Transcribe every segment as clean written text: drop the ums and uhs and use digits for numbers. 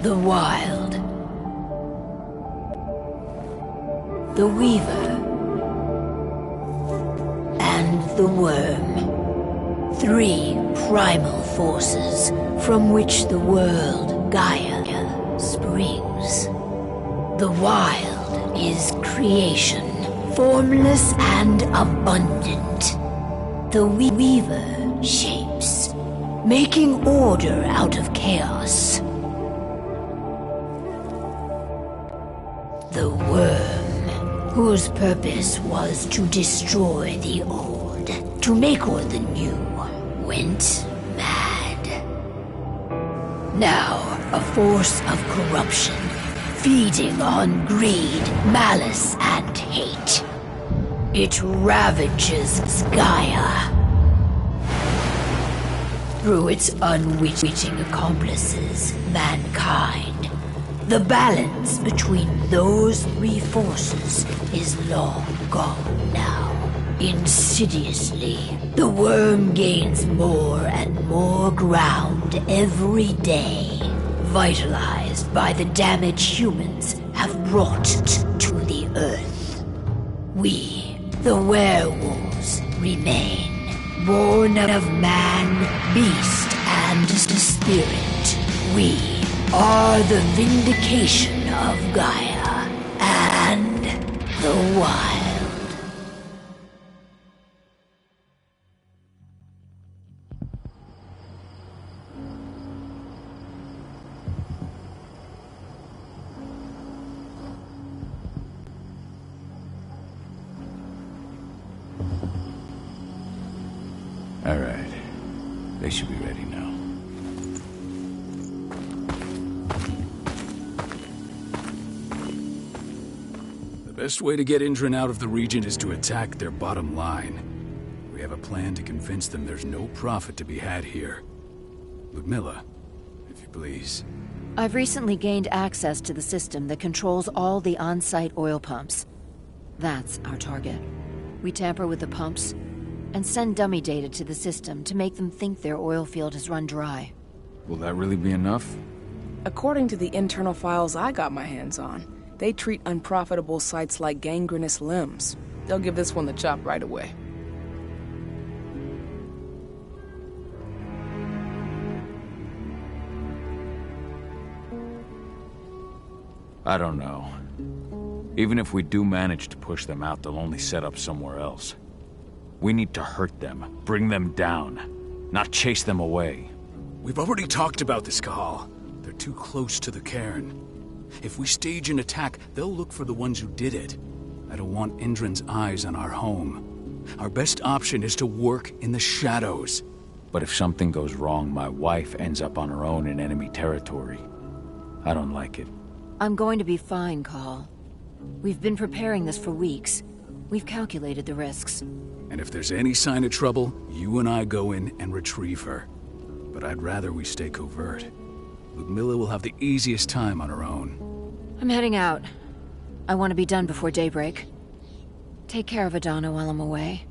The Wild. The Weaver. And the Worm. 3 primal forces from which the world Gaia springs. The Wild is creation, formless and abundant. The Weaver shapes, making order out of chaos. The Worm, whose purpose was to destroy the old, to make or the new, went mad. Now, a force of corruption, feeding on greed, malice, and hate. It ravages Gaia. Through its unwitting accomplices, mankind, the balance between those 3 forces is long gone now. Insidiously, the Worm gains more and more ground every day, vitalized by the damage humans have brought to the Earth. We, the werewolves, remain, born of man, beast, and spirit. We are the vindication of Gaia and the Wild. All right. They should be ready now. The best way to get Indran out of the region is to attack their bottom line. We have a plan to convince them there's no profit to be had here. Ludmilla, if you please. I've recently gained access to the system that controls all the on-site oil pumps. That's our target. We tamper with the pumps and send dummy data to the system to make them think their oil field has run dry. Will that really be enough? According to the internal files I got my hands on, they treat unprofitable sites like gangrenous limbs. They'll give this one the chop right away. I don't know. Even if we do manage to push them out, they'll only set up somewhere else. We need to hurt them, bring them down, not chase them away. We've already talked about this, Cahal. They're too close to the cairn. If we stage an attack, they'll look for the ones who did it. I don't want Indran's eyes on our home. Our best option is to work in the shadows. But if something goes wrong, my wife ends up on her own in enemy territory. I don't like it. I'm going to be fine, Cahal. We've been preparing this for weeks. We've calculated the risks. And if there's any sign of trouble, you and I go in and retrieve her. But I'd rather we stay covert. Ludmilla will have the easiest time on her own. I'm heading out. I want to be done before daybreak. Take care of Adana while I'm away.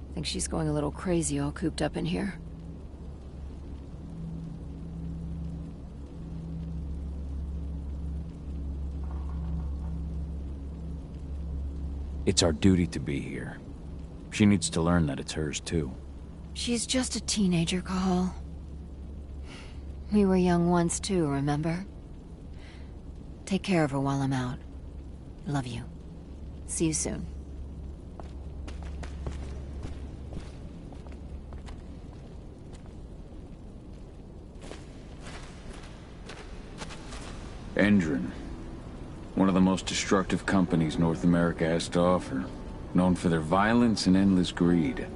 I think she's going a little crazy all cooped up in here. It's our duty to be here. She needs to learn that it's hers too. She's just a teenager, Cahal. We were young once too, remember? Take care of her while I'm out. Love you. See you soon. Indran. One of the most destructive companies North America has to offer. Known for their violence and endless greed.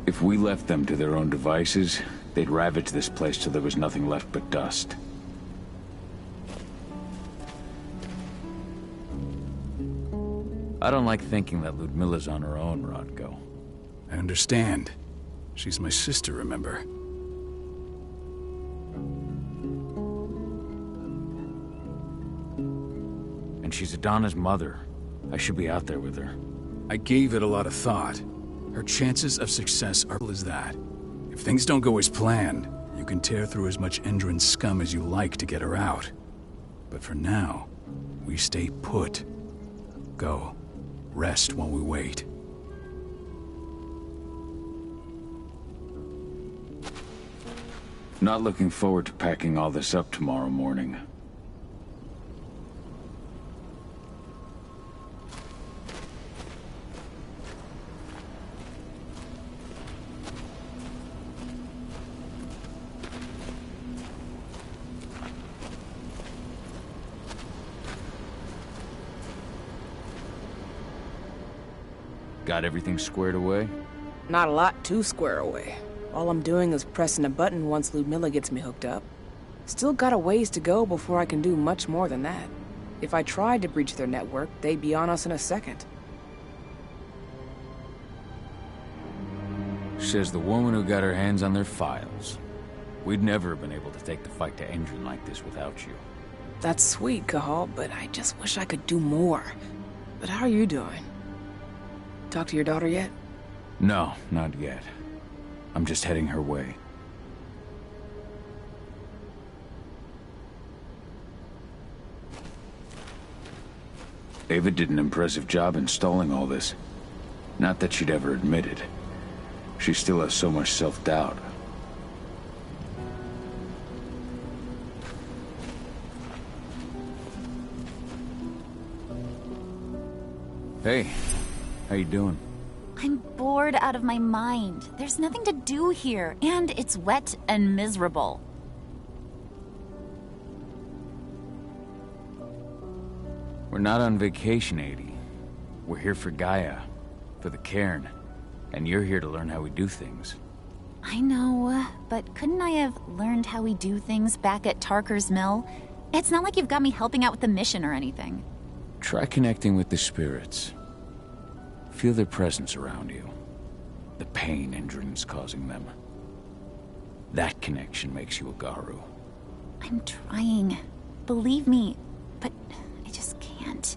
If we left them to their own devices, they'd ravage this place till there was nothing left but dust. I don't like thinking that Ludmilla's on her own, Rodko. I understand. She's my sister, remember? And she's Adana's mother. I should be out there with her. I gave it a lot of thought. Her chances of success are as that. If things don't go as planned, you can tear through as much Indran scum as you like to get her out. But for now, we stay put. Go. Rest while we wait. Not looking forward to packing all this up tomorrow morning. Got everything squared away? Not a lot to square away. All I'm doing is pressing a button once Ludmilla gets me hooked up. Still got a ways to go before I can do much more than that. If I tried to breach their network, they'd be on us in a second. Says the woman who got her hands on their files. We'd never have been able to take the fight to Endron like this without you. That's sweet, Cahal, but I just wish I could do more. But how are you doing? Talk to your daughter yet? No, not yet. I'm just heading her way. Ava did an impressive job installing all this. Not that she'd ever admit it. She still has so much self-doubt. Hey, how you doing? I'm bored out of my mind. There's nothing to do here, and it's wet and miserable. We're not on vacation, Adie. We're here for Gaia, for the cairn, and you're here to learn how we do things. I know, but couldn't I have learned how we do things back at Tarker's Mill? It's not like you've got me helping out with the mission or anything. Try connecting with the spirits. Feel their presence around you. The pain Endron's causing them. That connection makes you a Garu. I'm trying. Believe me, but I just can't.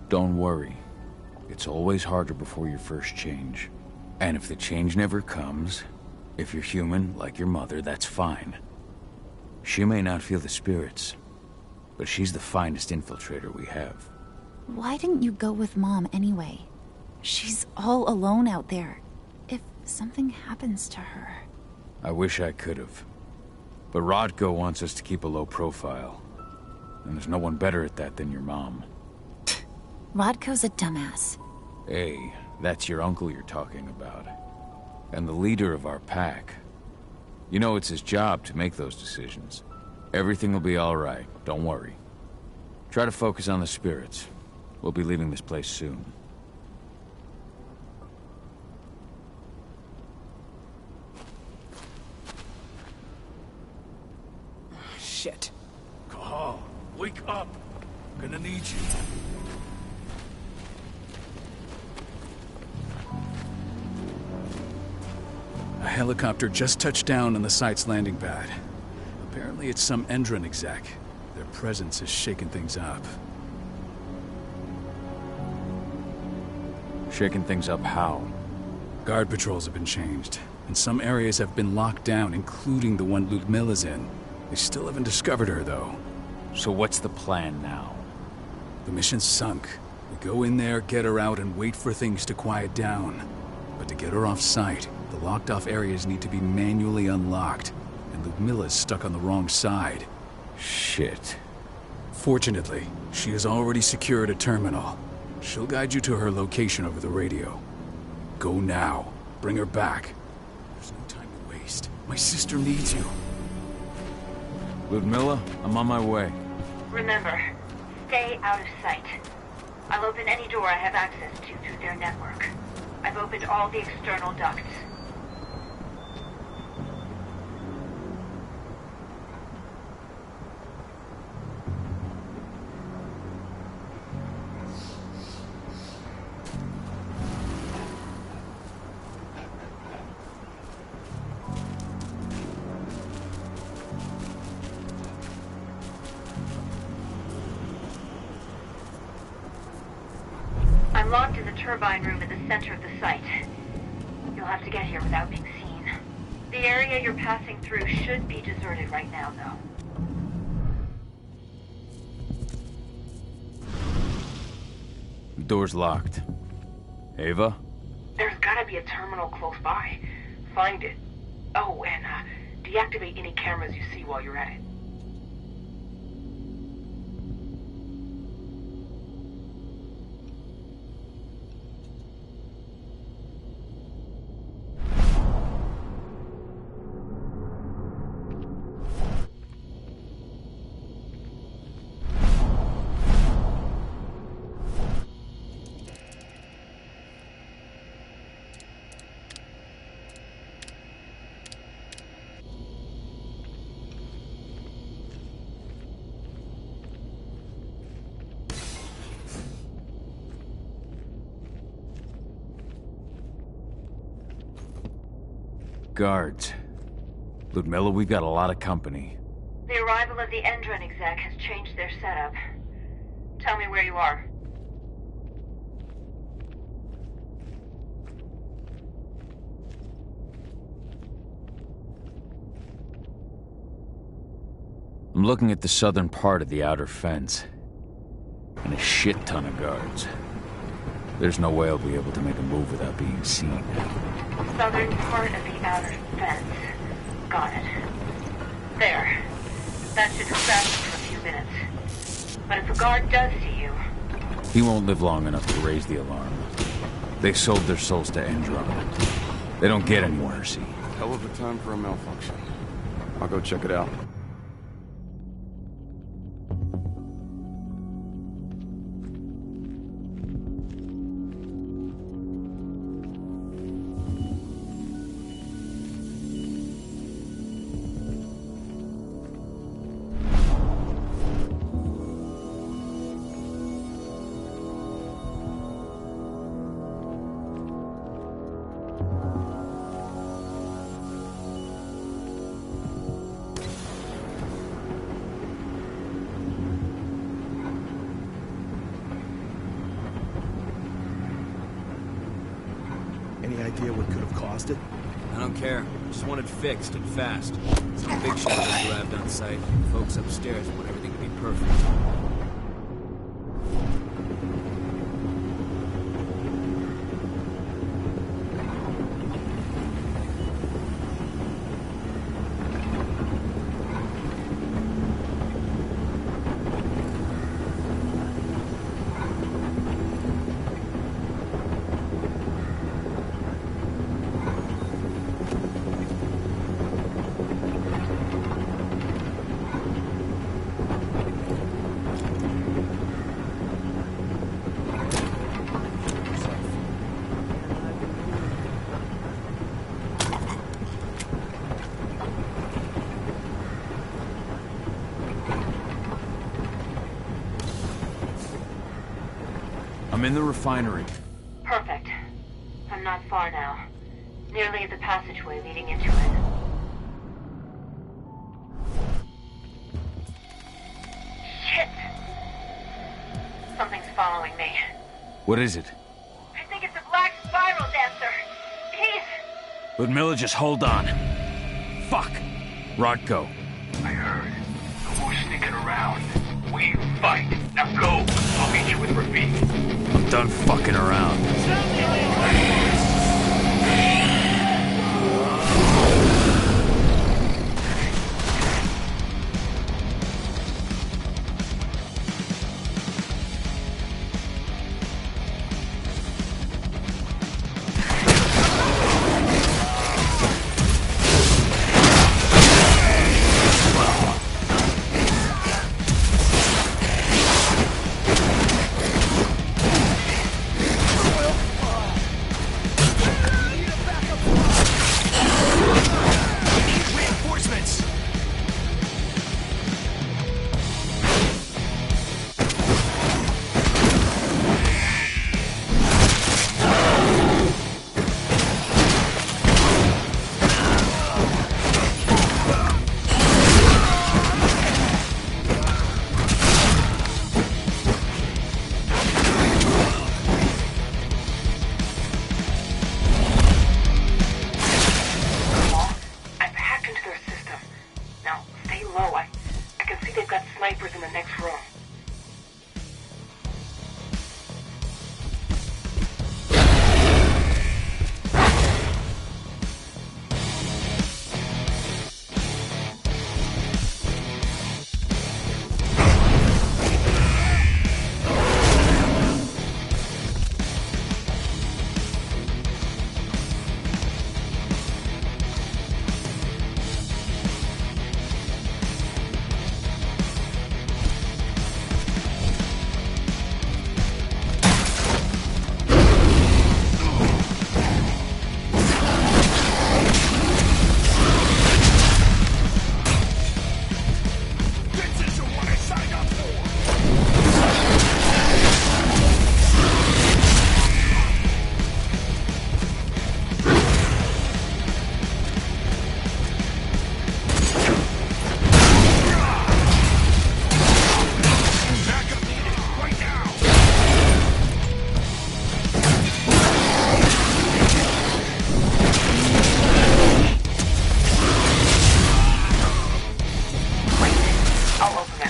Don't worry. It's always harder before your first change. And if the change never comes, if you're human, like your mother, that's fine. She may not feel the spirits, but she's the finest infiltrator we have. Why didn't you go with Mom anyway? She's all alone out there. If something happens to her... I wish I could have. But Rodko wants us to keep a low profile. And there's no one better at that than your mom. Rodko's a dumbass. Hey, that's your uncle you're talking about. And the leader of our pack. You know it's his job to make those decisions. Everything will be all right, don't worry. Try to focus on the spirits. We'll be leaving this place soon. Shit. Cahal, wake up! I'm gonna need you. A helicopter just touched down on the site's landing pad. Apparently it's some Endron exec. Their presence is shaking things up. Shaking things up how? Guard patrols have been changed, and some areas have been locked down, including the one Ludmilla's in. They still haven't discovered her, though. So what's the plan now? The mission's sunk. We go in there, get her out, and wait for things to quiet down. But to get her off site, the locked-off areas need to be manually unlocked, and Ludmilla's stuck on the wrong side. Shit. Fortunately, she has already secured a terminal. She'll guide you to her location over the radio. Go now. Bring her back. There's no time to waste. My sister needs you. Ludmilla, I'm on my way. Remember, stay out of sight. I'll open any door I have access to through their network. I've opened all the external ducts. I'm locked in the turbine room in the center of the site. You'll have to get here without being seen. The area you're passing through should be deserted right now, though. door's locked. Ava? There's gotta be a terminal close by. Find it. Oh, and deactivate any cameras you see while you're at it. Guards. Ludmilla, we've got a lot of company. The arrival of the Endron exec has changed their setup. Tell me where you are. I'm looking at the southern part of the outer fence. And a shit ton of guards. There's no way I'll be able to make a move without being seen. Southern part of the outer fence. Got it. There. That should distract them for a few minutes. But if a guard does see you... He won't live long enough to raise the alarm. They sold their souls to Endron. They don't get any mercy. Hell of a time for a malfunction. I'll go check it out. Any idea what could have caused it? I don't care. Just want it fixed and fast. Some big shot just arrived on site. Folks upstairs want everything to be perfect. I'm in the refinery. Perfect. I'm not far now. Nearly at the passageway leading into it. Shit! Something's following me. What is it? I think it's a black spiral dancer. He's... Ludmilla, just hold on. Fuck! Rodko. I heard. No more sneaking around. We fight. Now go. I'll meet you with Rafik. I'm done fucking around.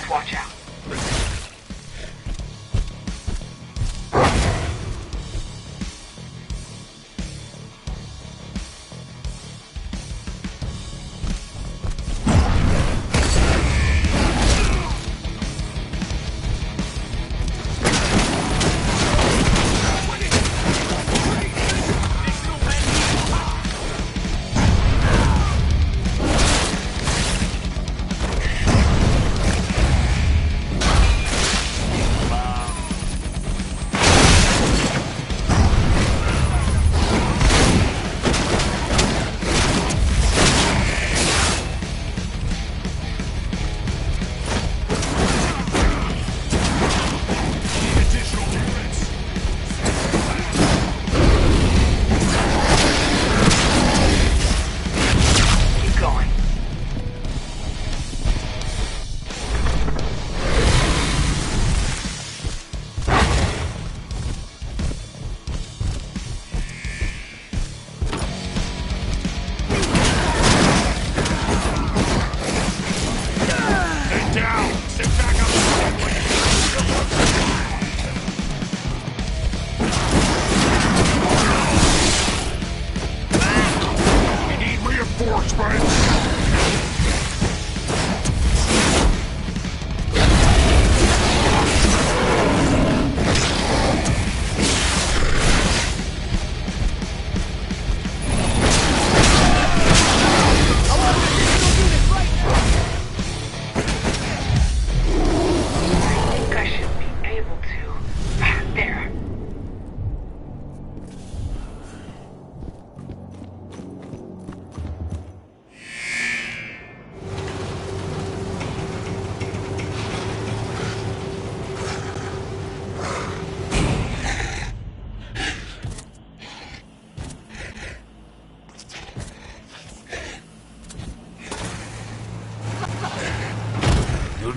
watch out.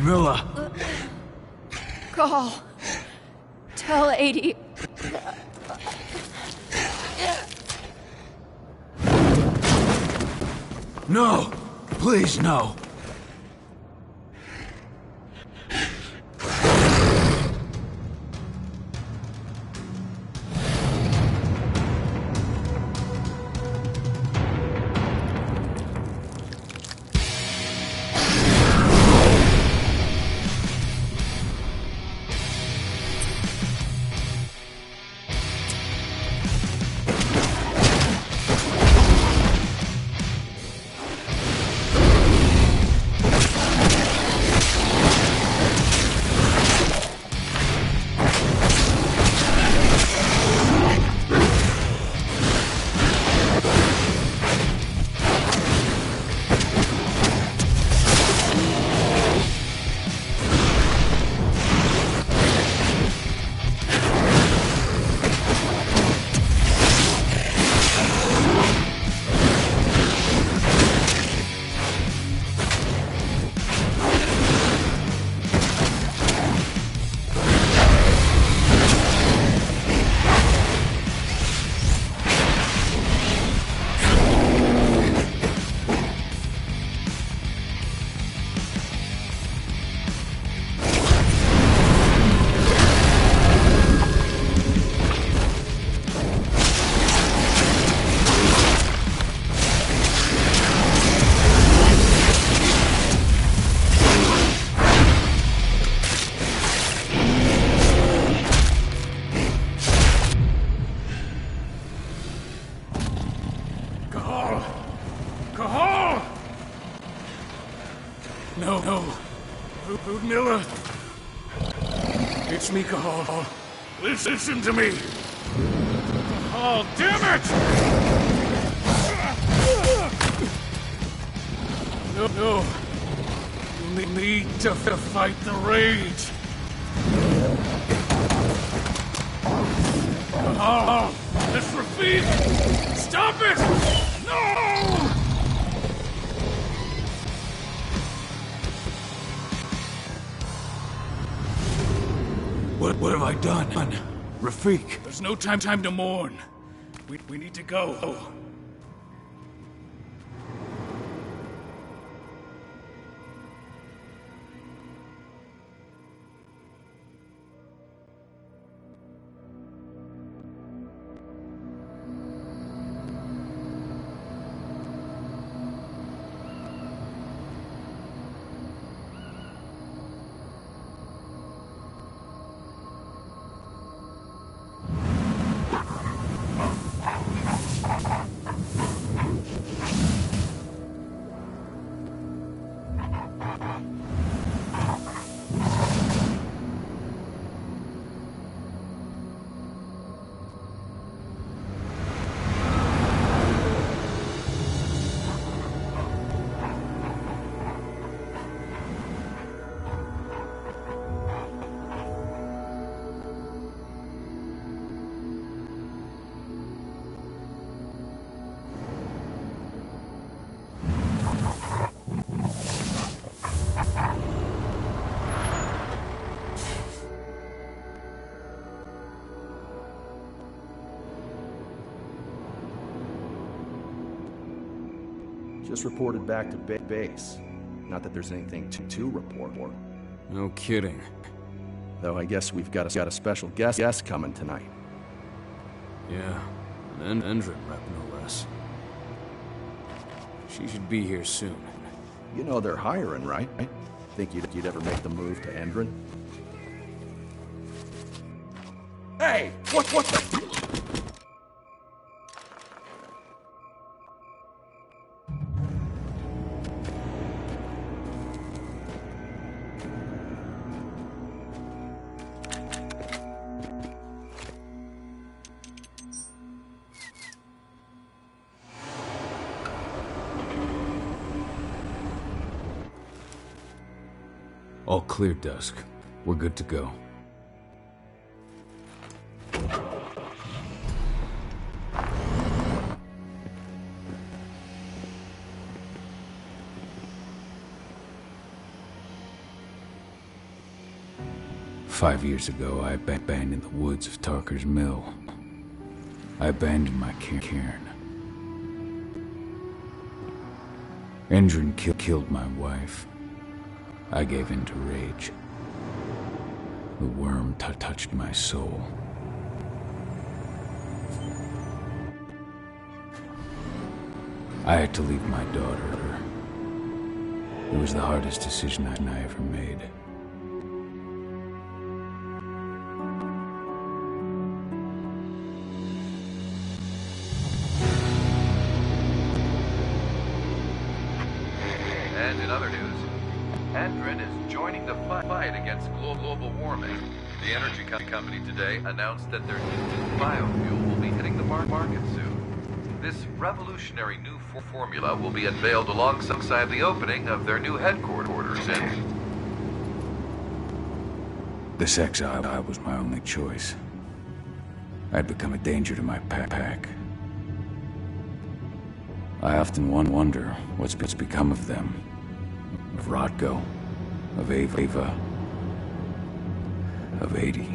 Ludmilla! Call. Tell 80. No! Please, no! No. Ludmilla. It's me, Cahal. Listen to me. Cahal, damn it! No. You need to fight the rage. Cahal, this Rafik! Stop it! No! What have I done? Rafik. There's no time to mourn. We need to go. Just reported back to base. Not that there's anything to report. No kidding. Though I guess we've got a special guest coming tonight. Yeah, an Endron rep, no less. She should be here soon. You know they're hiring, right? Think you'd ever make the move to Endron? Hey! What the... All clear, Dusk. We're good to go. "5 years ago, I abandoned the woods of Tarker's Mill. I abandoned my cairn. Endron killed my wife. I gave in to rage. The worm touched my soul. I had to leave my daughter. It was the hardest decision I ever made. And in other news, Endron is joining the fight against global warming. The energy company today announced that their new biofuel will be hitting the market soon. This revolutionary new formula will be unveiled alongside the opening of their new headquarters in... This exile was my only choice. I'd become a danger to my pack. I often wonder what's become of them. Of Rodko, of Ava, of 80.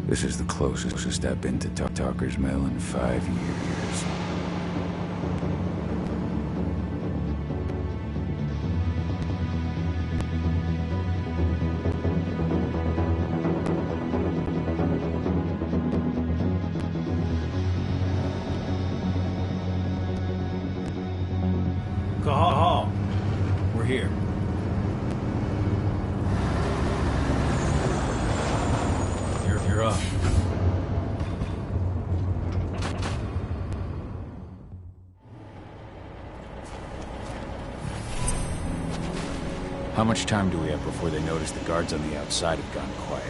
This is the closest I've been to Tarker's Mill in 5 years. Call. We're here. You're up. How much time do we have before they notice the guards on the outside have gone quiet?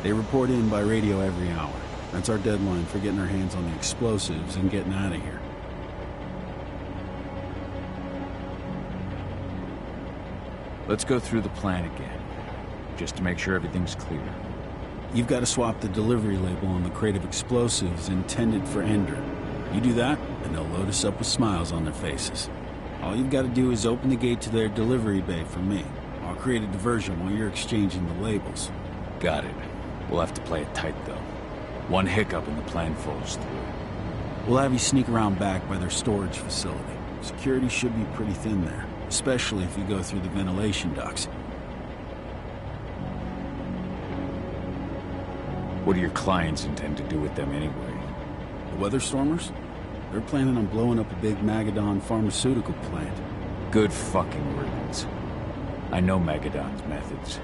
They report in by radio every hour. That's our deadline for getting our hands on the explosives and getting out of here. Let's go through the plan again, just to make sure everything's clear. You've got to swap the delivery label on the crate of explosives intended for Endron. You do that, and they'll load us up with smiles on their faces. All you've got to do is open the gate to their delivery bay for me. I'll create a diversion while you're exchanging the labels. Got it. We'll have to play it tight, though. One hiccup and the plan falls through. We'll have you sneak around back by their storage facility. Security should be pretty thin there, especially if you go through the ventilation ducts. What do your clients intend to do with them anyway? The Weatherstormers? They're planning on blowing up a big Magadon pharmaceutical plant. Good fucking riddance. I know Magadon's methods.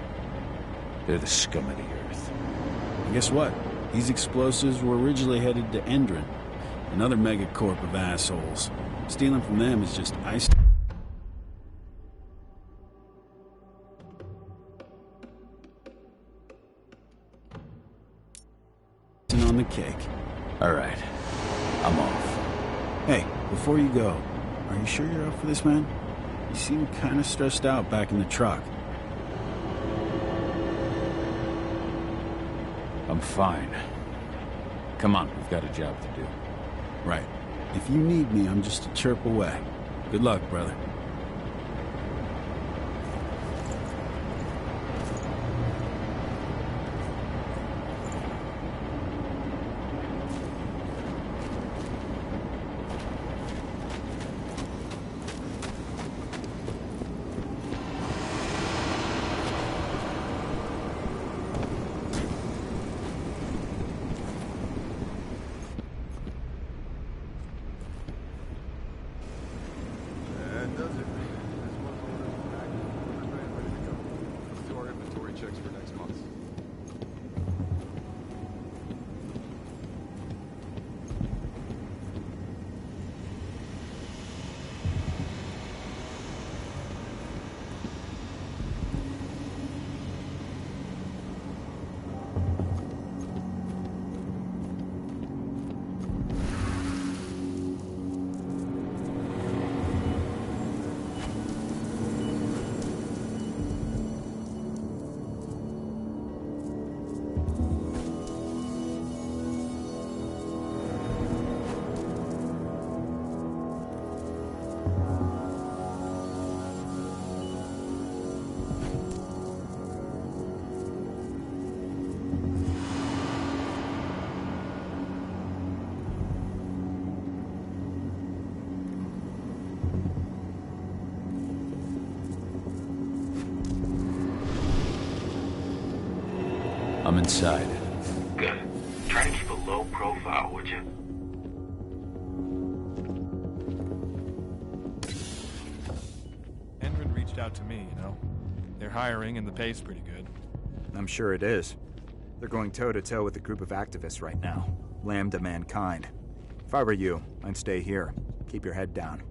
They're the scum of the earth. And guess what? These explosives were originally headed to Endron, another megacorp of assholes. Stealing from them is just ice. On the cake. All right, I'm off. Hey, before you go, are you sure you're up for this, man? You seem kind of stressed out back in the truck. I'm fine. Come on, we've got a job to do. Right. If you need me, I'm just a chirp away. Good luck, brother. I'm inside. Good. Try to keep a low profile, would you? Endrin reached out to me, you know. They're hiring and the pay's pretty good. I'm sure it is. They're going toe-to-toe with a group of activists right now. Lambda mankind. If I were you, I'd stay here. Keep your head down.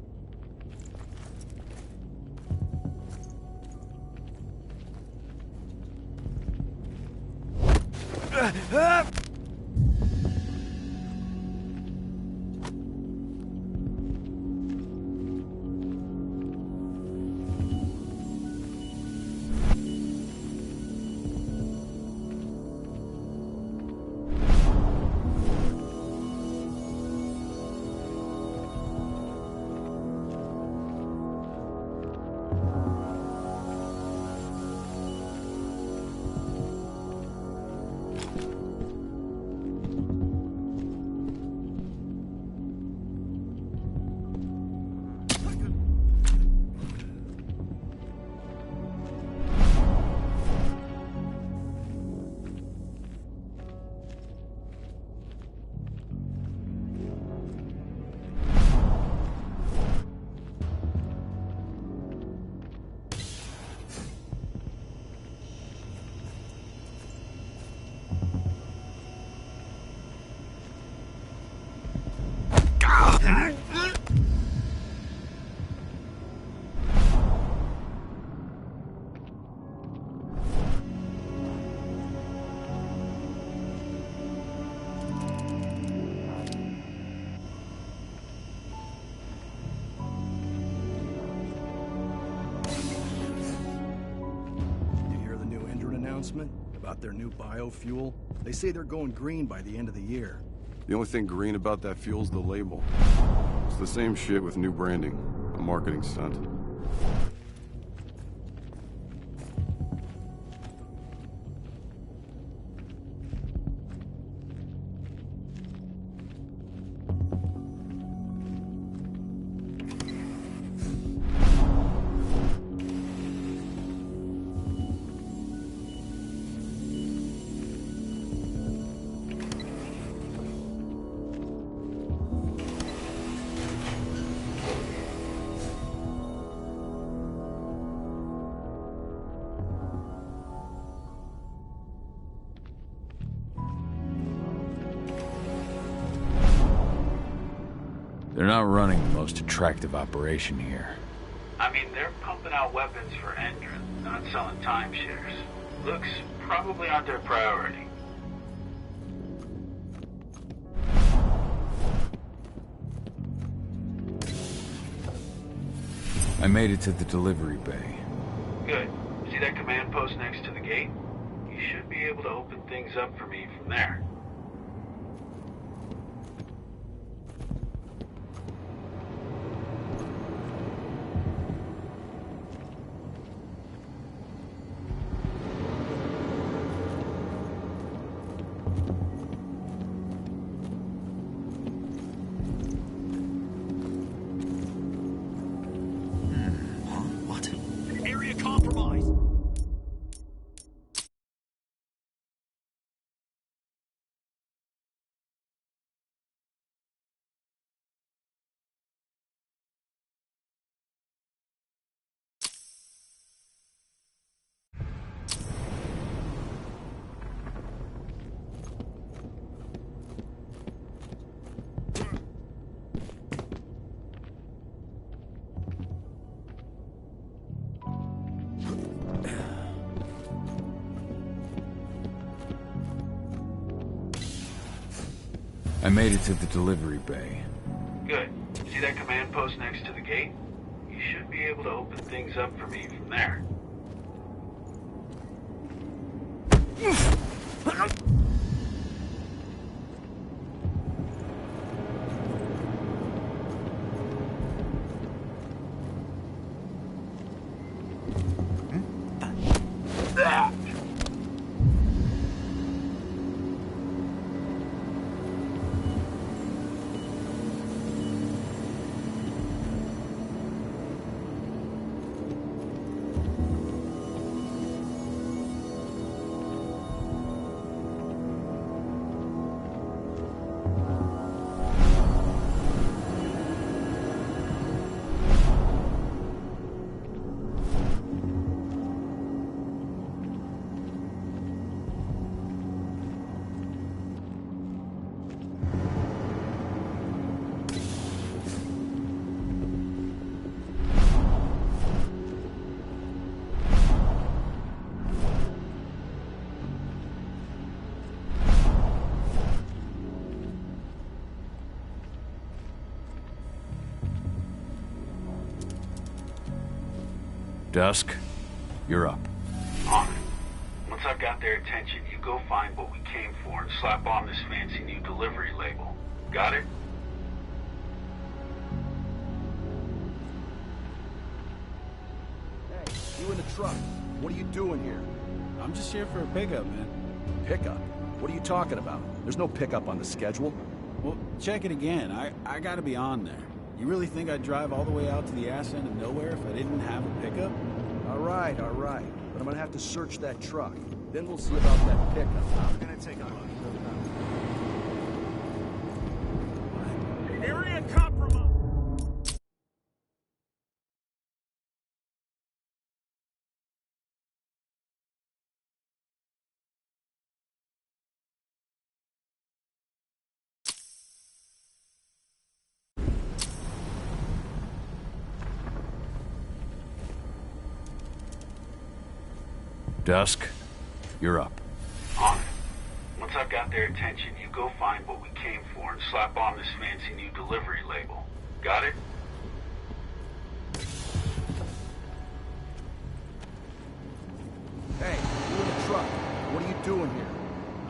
About their new biofuel. They say they're going green by the end of the year. The only thing green about that fuel's the label. It's the same shit with new branding. A marketing stunt. They're not running the most attractive operation here. I mean, they're pumping out weapons for Endrin, not selling timeshares. Looks probably aren't their priority. I made it to the delivery bay. Good. See that command post next to the gate? You should be able to open things up for me from there. I made it to the delivery bay. Good. See that command post next to the gate? You should be able to open things up for me from there. Dusk, you're up. On it. Once I've got their attention, you go find what we came for and slap on this fancy new delivery label. Got it? Hey, you in the truck. What are you doing here? I'm just here for a pickup, man. Pickup? What are you talking about? There's no pickup on the schedule. Well, check it again. I gotta be on there. You really think I'd drive all the way out to the ass end of nowhere if I didn't have a pickup? All right. But I'm gonna have to search that truck. Then we'll see about that pickup. I'm gonna take a look. Area compromise! Dusk, you're up. On it. Once I've got their attention, you go find what we came for and slap on this fancy new delivery label. Got it? Hey, you in the truck. What are you doing here?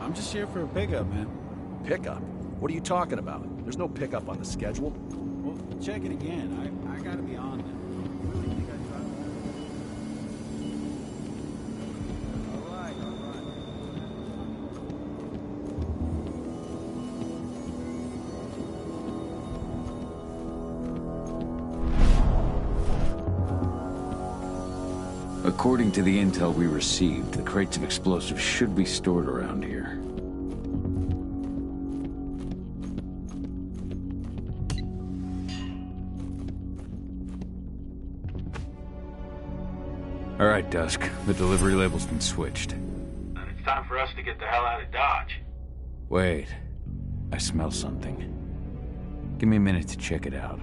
I'm just here for a pickup, man. Pickup? What are you talking about? There's no pickup on the schedule. Well, check it again. I gotta be on there. You really think I'd drive all right. According to the intel we received, the crates of explosives should be stored around here. All right, Dusk. The delivery label's been switched. And it's time for us to get the hell out of Dodge. Wait. I smell something. Give me a minute to check it out.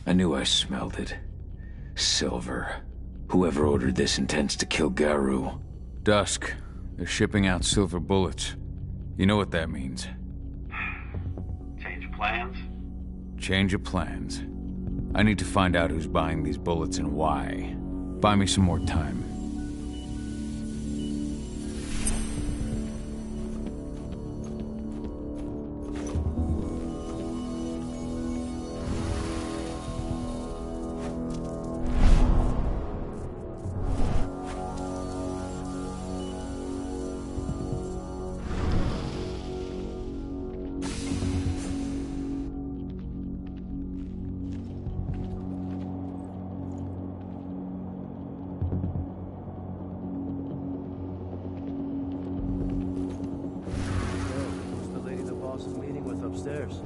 I knew I smelled it. Silver. Whoever ordered this intends to kill Garu. Dusk. They're shipping out silver bullets. You know what that means. Change of plans? Change of plans. I need to find out who's buying these bullets and why. Buy me some more time. Upstairs.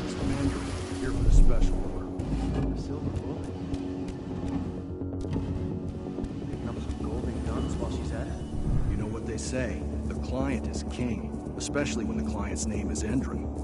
It's Commander. Here with a special order. A silver bullet. Picking up some golden guns while she's at it. You know what they say. The client is king. Especially when the client's name is Endron.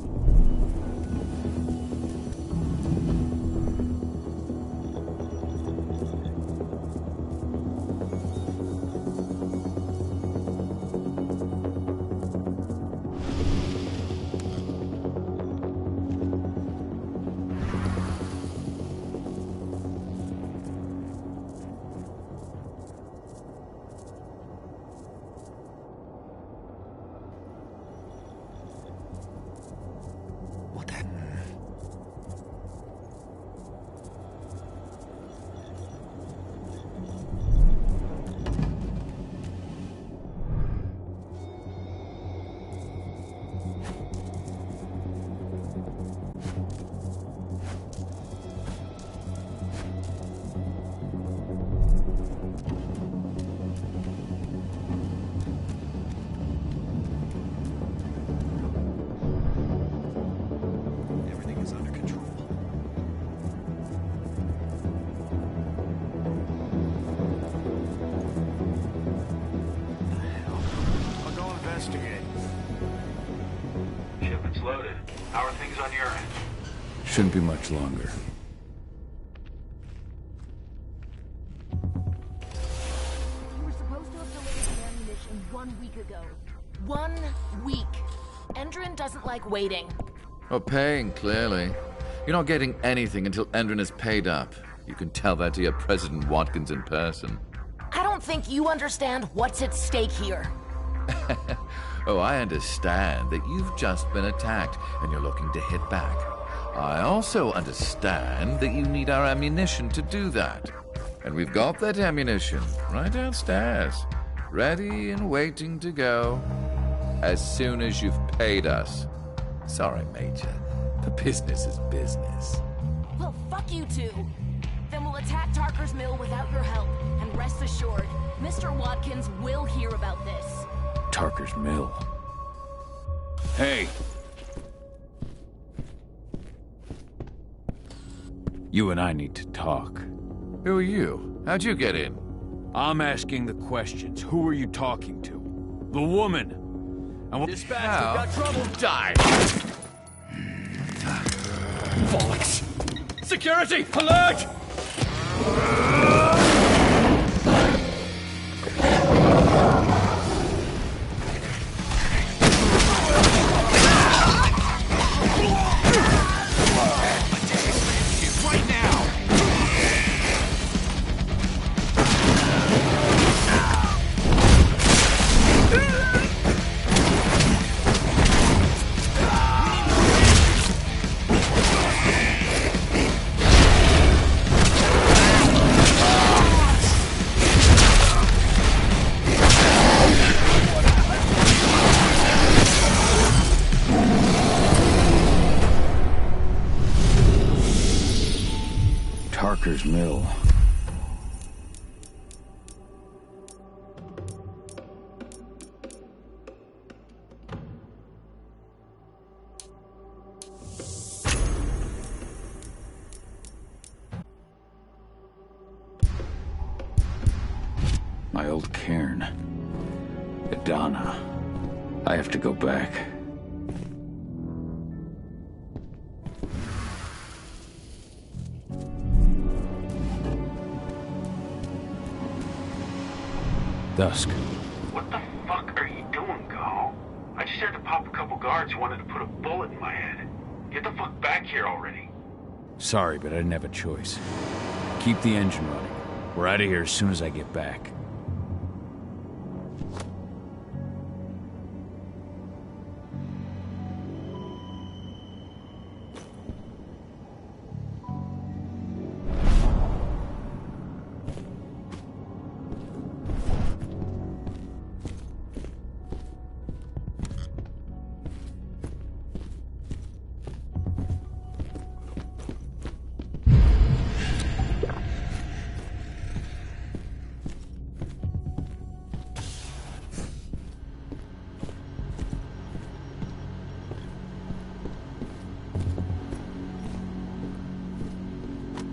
Shipment's loaded. How are things on your end? Shouldn't be much longer. doesn't like waiting. Or paying, clearly. You're not getting anything until Endrin is paid up. You can tell that to your President Watkins in person. I don't think you understand what's at stake here. Oh, I understand that you've just been attacked and you're looking to hit back. I also understand that you need our ammunition to do that. And we've got that ammunition right downstairs, ready and waiting to go as soon as you've paid us. Sorry, Major, but business is business. Well, fuck you two. Then we'll attack Tarker's Mill without your help, and rest assured, Mr. Watkins will hear about this. Tarker's Mill. Hey! You and I need to talk. Who are you? How'd you get in? I'm asking the questions. Who are you talking to? The woman! And Dispatch, we've got trouble! Die! Bollocks! Security! Alert! Tarker's Mill. My old cairn. Adana. I have to go back. Dusk. What the fuck are you doing, Go? I just had to pop a couple guards who wanted to put a bullet in my head. Get the fuck back here already. Sorry, but I didn't have a choice. Keep the engine running. We're out of here as soon as I get back.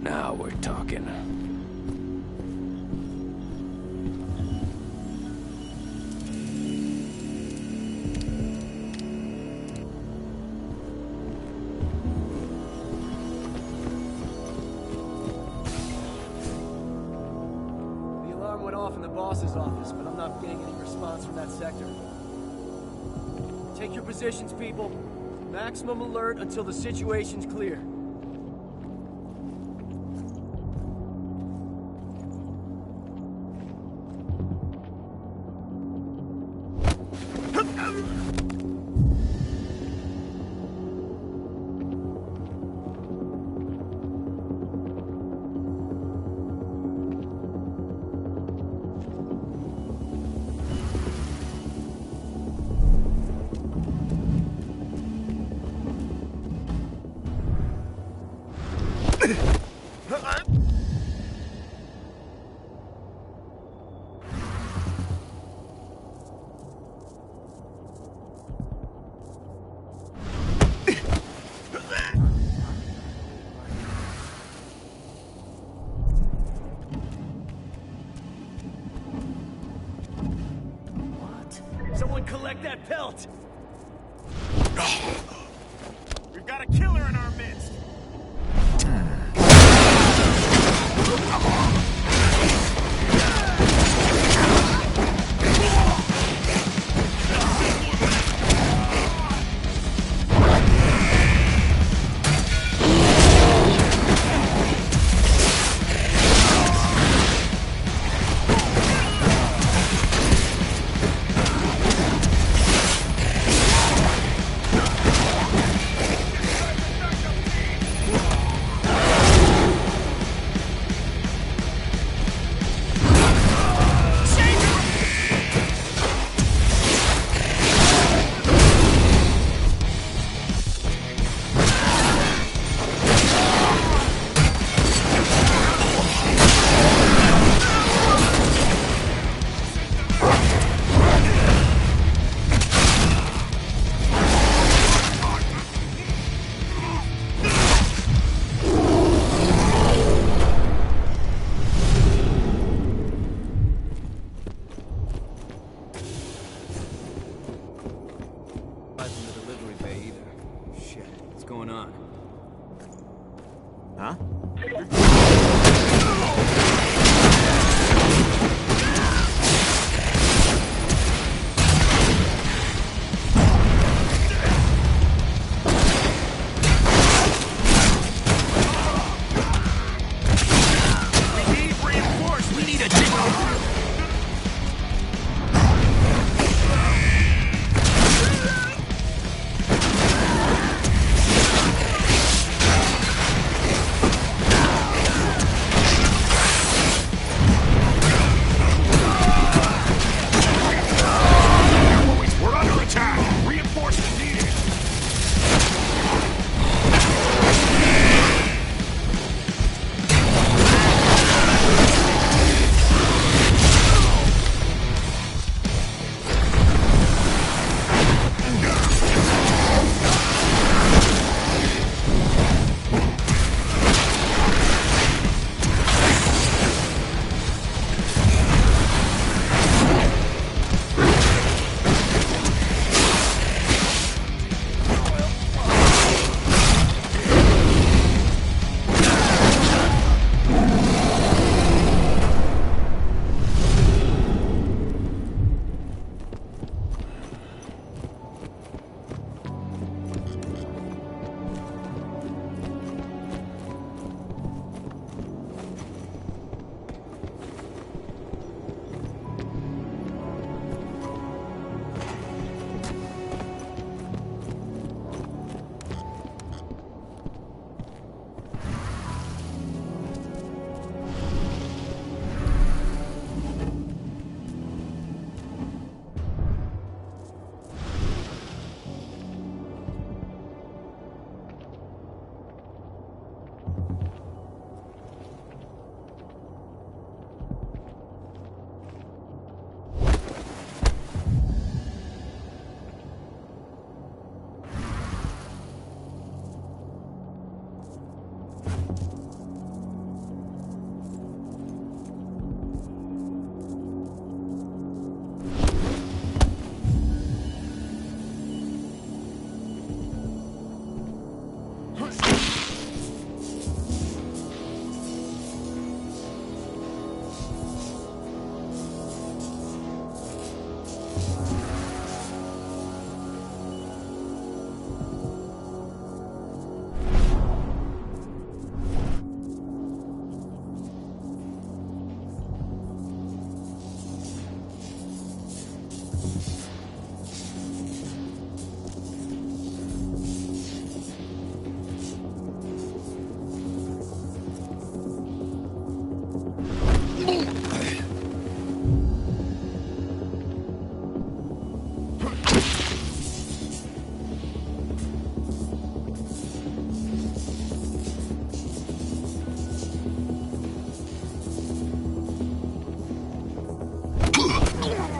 Now we're talking. The alarm went off in the boss's office, but I'm not getting any response from that sector. Take your positions, people. Maximum alert until the situation's clear. Someone collect that pelt! We've got a killer in our midst! Huh?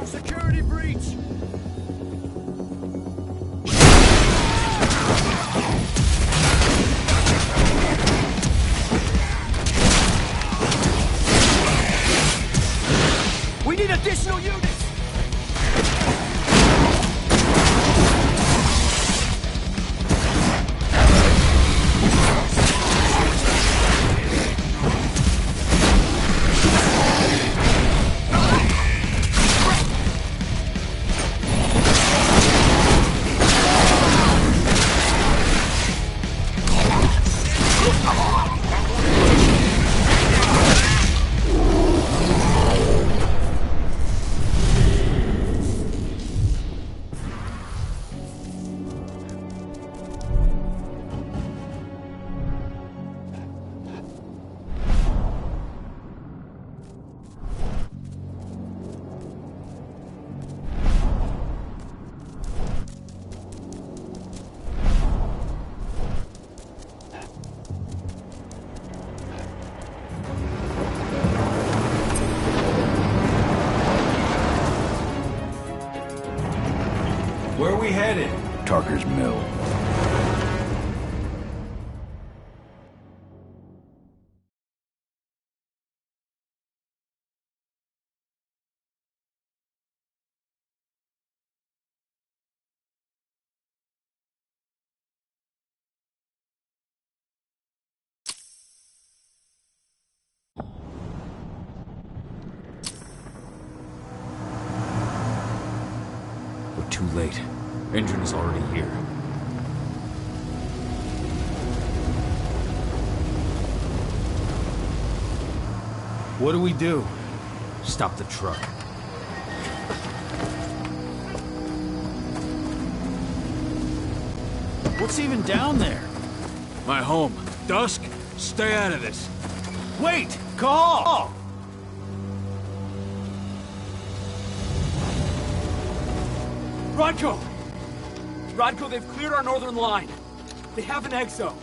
Security breach! We need additional units! Where are we headed? Tarker's Mill. too late. Endrin is already here. What do we do? Stop the truck. What's even down there? My home. Dusk, stay out of this. Wait! Call! Rodko! Rodko, they've cleared our northern line. They have an exo.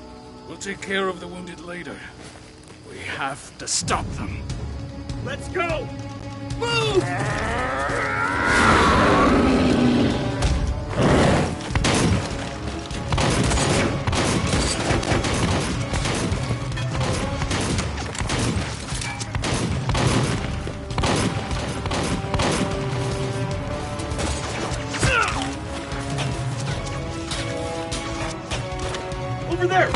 We'll take care of the wounded later. We have to stop them. Let's go! Move! Over there!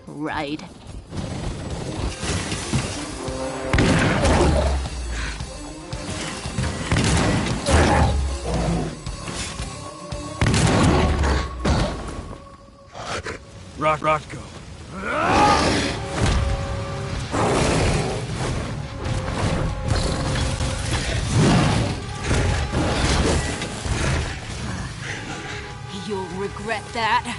Right. Rodko. You'll regret that.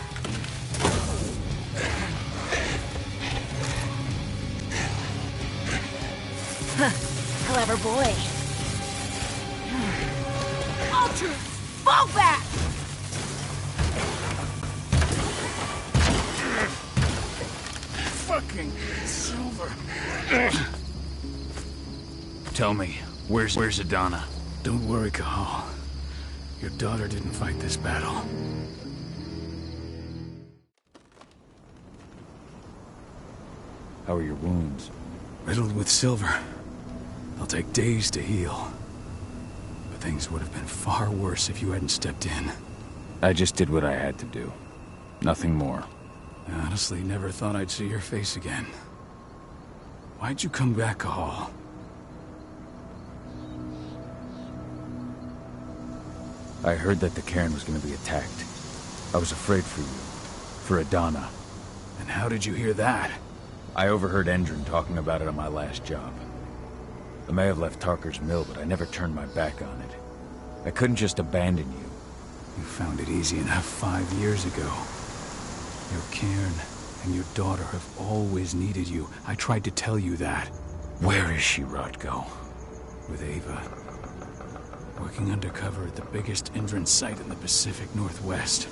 Clever boy. Ultra! Fall back! Fucking Silver. Tell me, where's Adana? Don't worry, Cahal. Your daughter didn't fight this battle. How are your wounds? Riddled with silver. They'll take days to heal. But things would have been far worse if you hadn't stepped in. I just did what I had to do. Nothing more. I honestly never thought I'd see your face again. Why'd you come back, Cahal? I heard that the cairn was going to be attacked. I was afraid for you. For Adana. And how did you hear that? I overheard Endrin talking about it on my last job. I may have left Tarker's Mill, but I never turned my back on it. I couldn't just abandon you. You found it easy enough 5 years ago. Your cairn and your daughter have always needed you. I tried to tell you that. Where is she, Rodko? With Ava. Working undercover at the biggest Endrin site in the Pacific Northwest.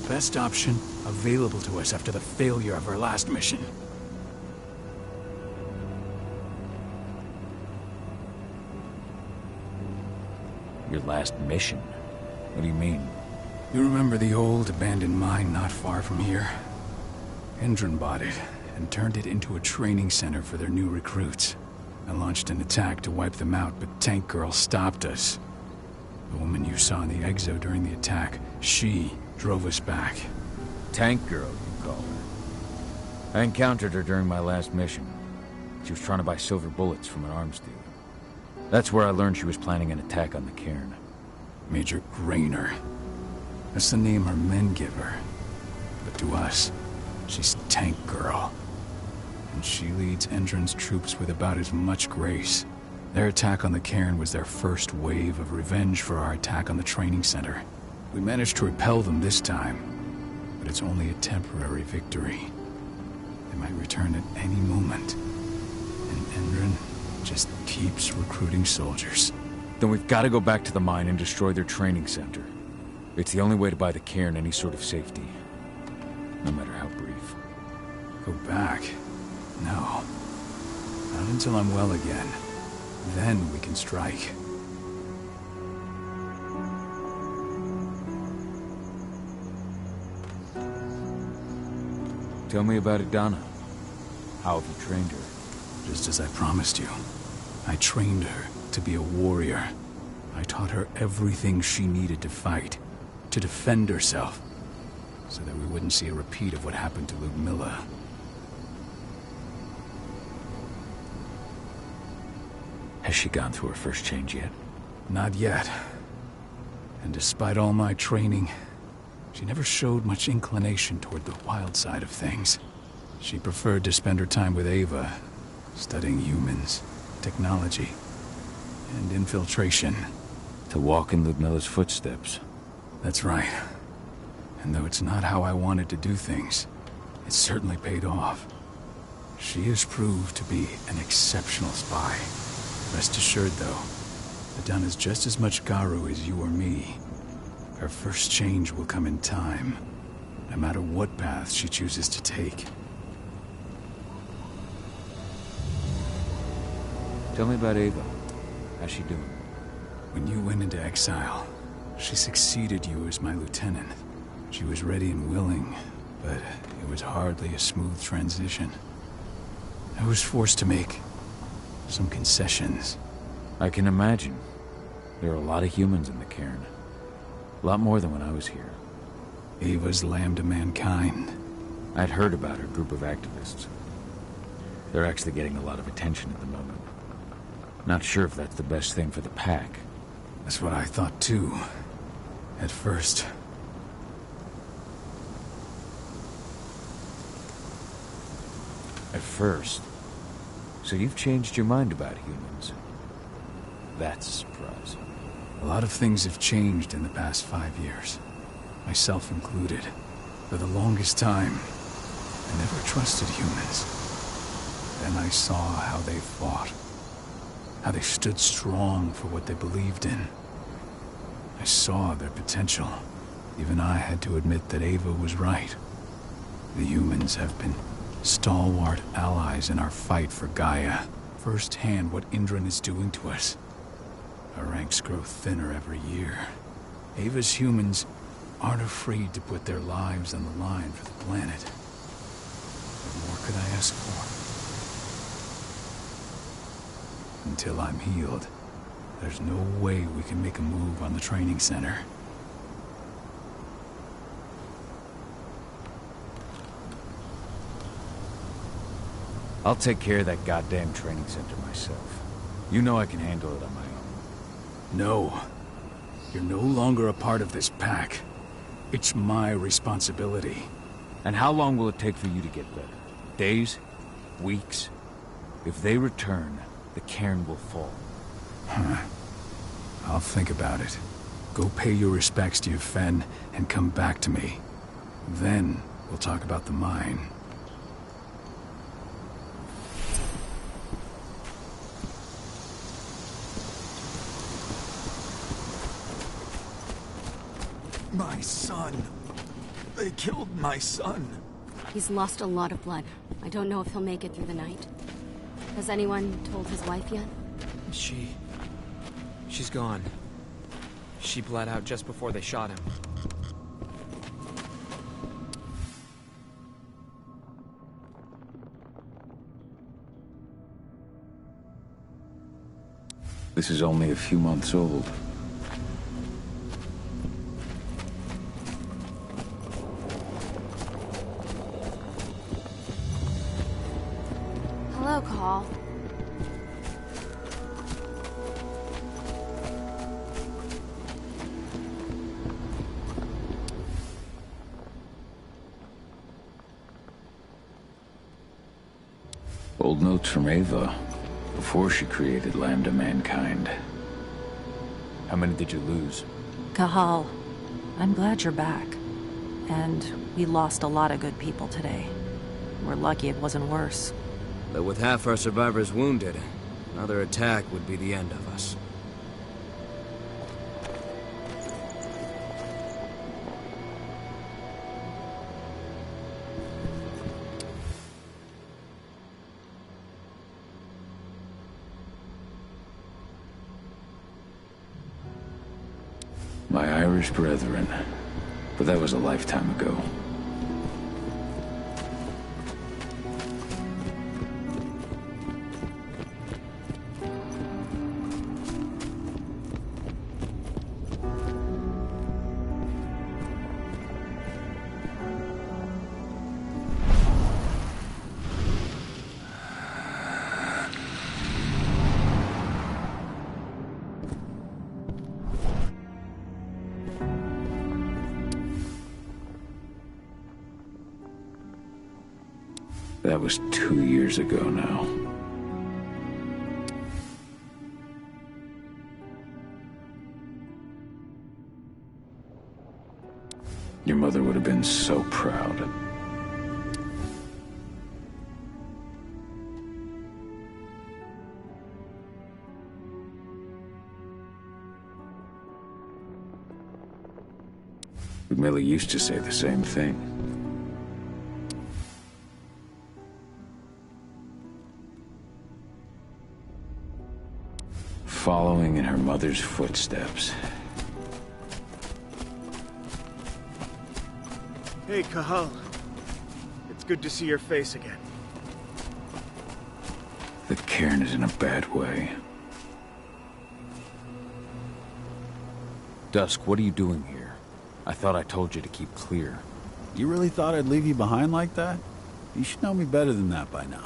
Best option available to us after the failure of our last mission. Your last mission? What do you mean? You remember the old abandoned mine not far from here? Endrin bought it and turned it into a training center for their new recruits. I launched an attack to wipe them out, but Tank Girl stopped us. The woman you saw in the exo during the attack, she drove us back. Tank Girl, you call her. I encountered her during my last mission. She was trying to buy silver bullets from an arms dealer. That's where I learned she was planning an attack on the cairn. Major Grainer. That's the name her men give her. But to us, she's Tank Girl. And she leads Endrin's troops with about as much grace. Their attack on the cairn was their first wave of revenge for our attack on the training center. We managed to repel them this time, but it's only a temporary victory. They might return at any moment. And Endrin just keeps recruiting soldiers. Then we've got to go back to the mine and destroy their training center. It's the only way to buy the cairn any sort of safety. No matter how brief. Go back? No. Not until I'm well again. Then we can strike. Tell me about Idana. How have you trained her? Just as I promised you. I trained her to be a warrior. I taught her everything she needed to fight, to defend herself, so that we wouldn't see a repeat of what happened to Ludmilla. Has she gone through her first change yet? Not yet. And despite all my training, she never showed much inclination toward the wild side of things. She preferred to spend her time with Ava, studying humans, technology, and infiltration. To walk in Ludmilla's footsteps. That's right. And though it's not how I wanted to do things, it certainly paid off. She has proved to be an exceptional spy. Rest assured, though, Idana's just as much Garu as you or me. Her first change will come in time, no matter what path she chooses to take. Tell me about Ava. How's she doing? When you went into exile, she succeeded you as my lieutenant. She was ready and willing, but it was hardly a smooth transition. I was forced to make some concessions. I can imagine. There are a lot of humans in the cairn. A lot more than when I was here. Ava's lamb to mankind. I'd heard about her group of activists. They're actually getting a lot of attention at the moment. Not sure if that's the best thing for the pack. That's what I thought too, at first. At first? So you've changed your mind about humans? That's a surprise. A lot of things have changed in the past 5 years, myself included. For the longest time, I never trusted humans. Then I saw how they fought, how they stood strong for what they believed in. I saw their potential. Even I had to admit that Ava was right. The humans have been stalwart allies in our fight for Gaia. Firsthand what Indran is doing to us. Our ranks grow thinner every year. Ava's humans aren't afraid to put their lives on the line for the planet. What more could I ask for? Until I'm healed, there's no way we can make a move on the training center. I'll take care of that goddamn training center myself. You know I can handle it on my own. No. You're no longer a part of this pack. It's my responsibility. And how long will it take for you to get better? Days? Weeks? If they return, the cairn will fall. Huh. I'll think about it. Go pay your respects to your Fen and come back to me. Then we'll talk about the mine. My son. They killed my son. He's lost a lot of blood. I don't know if he'll make it through the night. Has anyone told his wife yet? She's gone. She bled out just before they shot him. This is only a few months old. Hello, Call. Old notes from Ava, before she created Lambda Mankind. How many did you lose? Cahal, I'm glad you're back. And we lost a lot of good people today. We're lucky it wasn't worse. But with half our survivors wounded, another attack would be the end of us. My Irish brethren. But that was a lifetime ago. That was 2 years ago now. Your mother would have been so proud. Millie used to say the same thing. Following in her mother's footsteps. Hey, Cahal. It's good to see your face again. The cairn is in a bad way. Dusk, what are you doing here? I thought I told you to keep clear. You really thought I'd leave you behind like that? You should know me better than that by now.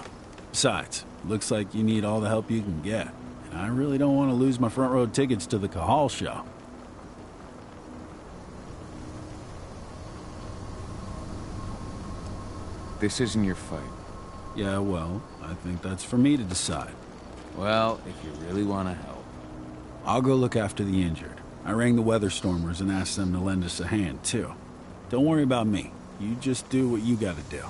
Besides, looks like you need all the help you can get. And I really don't want to lose my front row tickets to the Cahal show. This isn't your fight. Yeah, well, I think that's for me to decide. Well, if you really want to help. I'll go look after the injured. I rang the weather stormers and asked them to lend us a hand, too. Don't worry about me. You just do what you gotta do.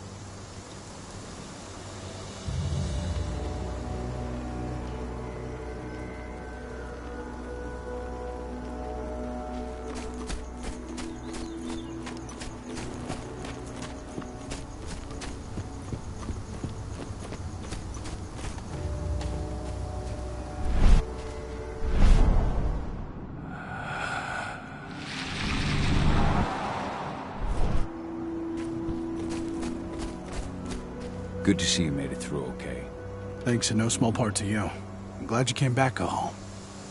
Good to see you made it through okay. Thanks in no small part to you. I'm glad you came back, Cahal.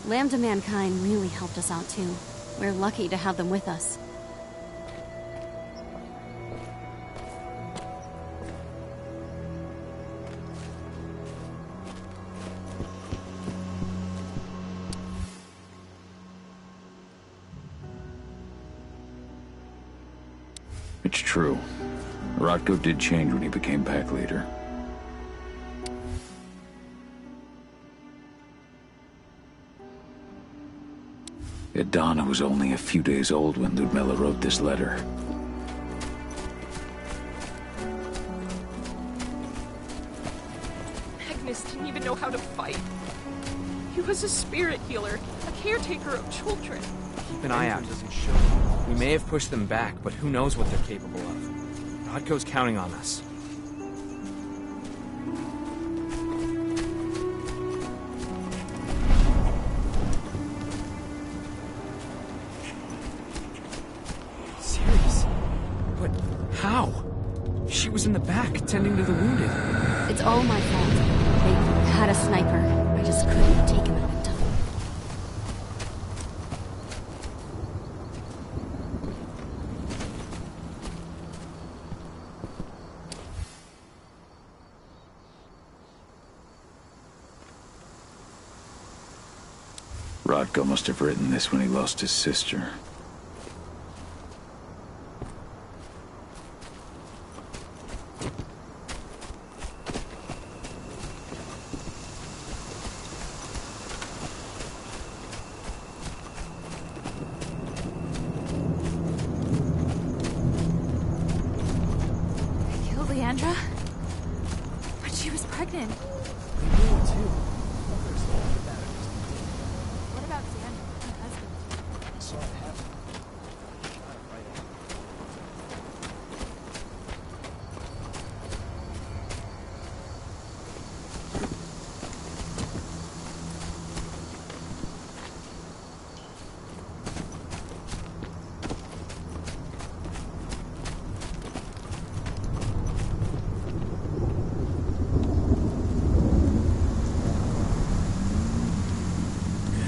Lambda Mankind really helped us out too. We're lucky to have them with us. It's true. Rotko did change when he became pack leader. Donna was only a few days old when Ludmilla wrote this letter. Magnus didn't even know how to fight. He was a spirit healer, a caretaker of children. Keep an eye out. We may have pushed them back, but who knows what they're capable of. Rodko's counting on us. Serious? But how? She was in the back, tending to the wounded. It's all my fault. They had a sniper. I just couldn't take him at a time. Rotko must have written this when he lost his sister. They killed Leandra? But she was pregnant. They will too. There's a lot about it. What about Xander, her husband? I saw it happen. Shot it right out.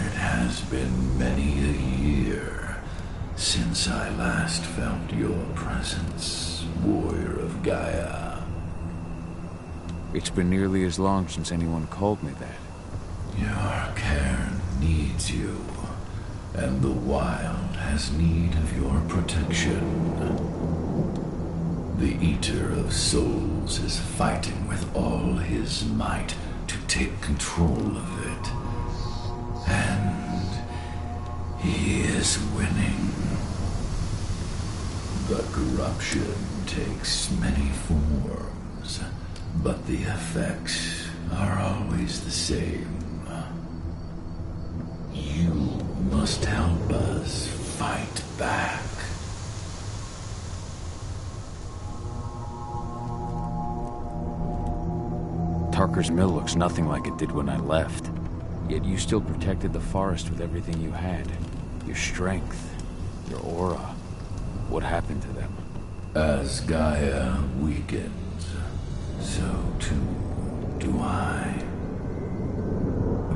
It has been many a year since I last felt your presence, warrior of Gaia. It's been nearly as long since anyone called me that. Your cairn needs you, and the wild has need of your protection. The Eater of Souls is fighting with all his might to take control of it. And he is winning. The corruption takes many forms, but the effects are always the same. You must help us fight back. Tarker's Mill looks nothing like it did when I left. Yet you still protected the forest with everything you had. Your strength, your aura. What happened to them? As Gaia weakens, so too do I.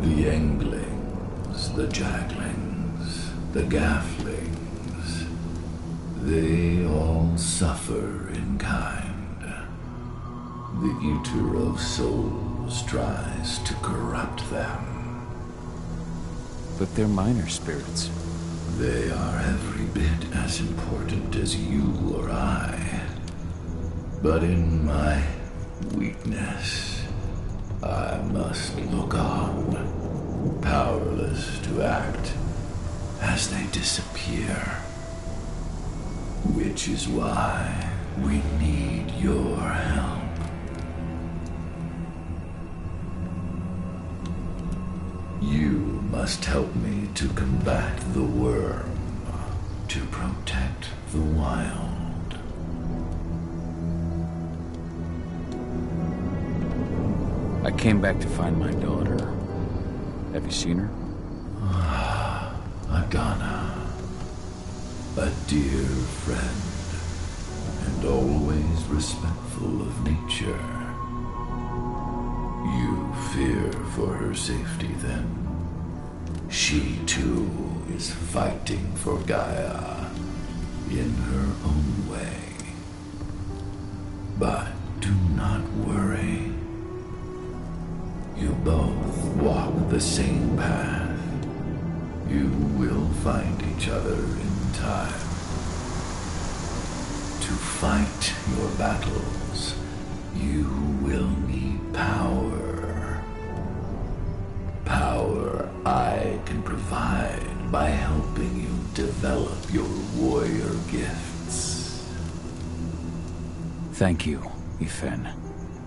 The Englings, the Jacklings, the Gafflings, they all suffer in kind. The Eater of Souls tries to corrupt them. But they're minor spirits. They are every bit as important as you or I. But in my weakness, I must look on, powerless to act as they disappear. Which is why we need your help. You must help me to combat the worm, to protect the wild. I came back to find my daughter. Have you seen her? Adana, a dear friend, and always respectful of nature. You fear for her safety, then? She, too, is fighting for Gaia in her own way. But do not worry. You both walk the same path. You will find each other in time. To fight your battles, you will need power. Power I can provide by helping you develop your warrior gifts. Thank you, Ifen.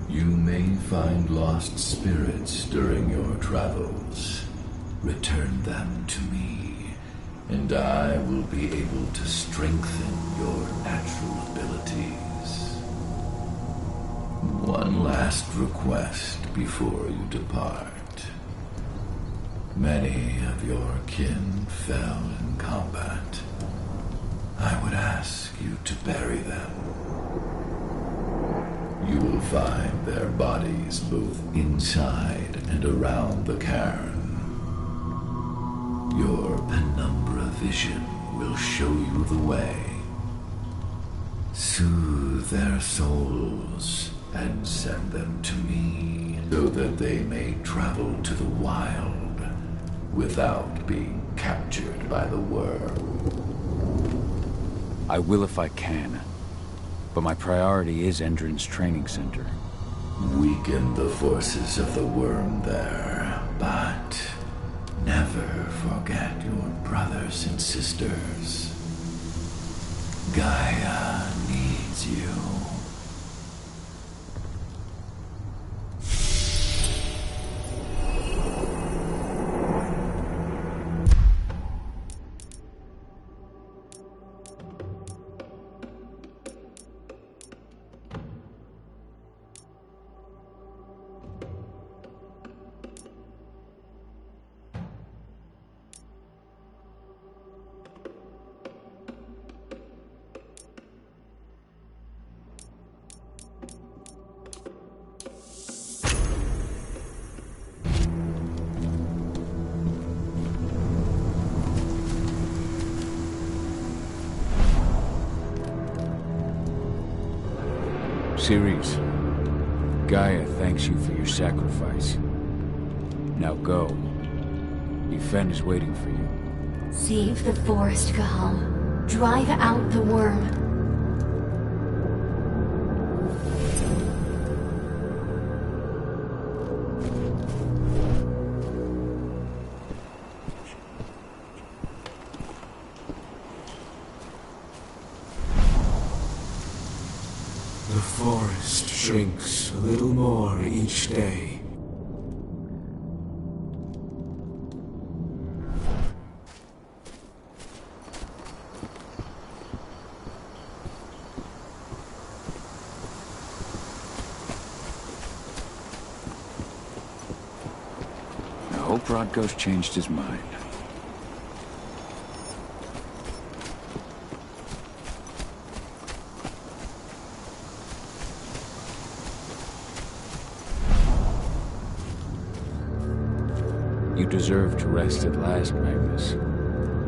You may find lost spirits during your travels. Return them to me, and I will be able to strengthen your natural abilities. One last request before you depart. Many of your kin fell in combat. I would ask you to bury them. You will find their bodies both inside and around the cairn. Your penumbra vision will show you the way. Soothe their souls and send them to me, so that they may travel to the wild without being captured by the worm. I will if I can, but my priority is Endron's training center. Weaken the forces of the worm there, but never forget your brothers and sisters. Gaia needs you. Ceres, Gaia thanks you for your sacrifice. Now go. Ifen is waiting for you. Save the forest, Cahal. Drive out the worm. forest shrinks a little more each day. I hope Rodko's changed his mind. You deserve to rest at last, Magnus.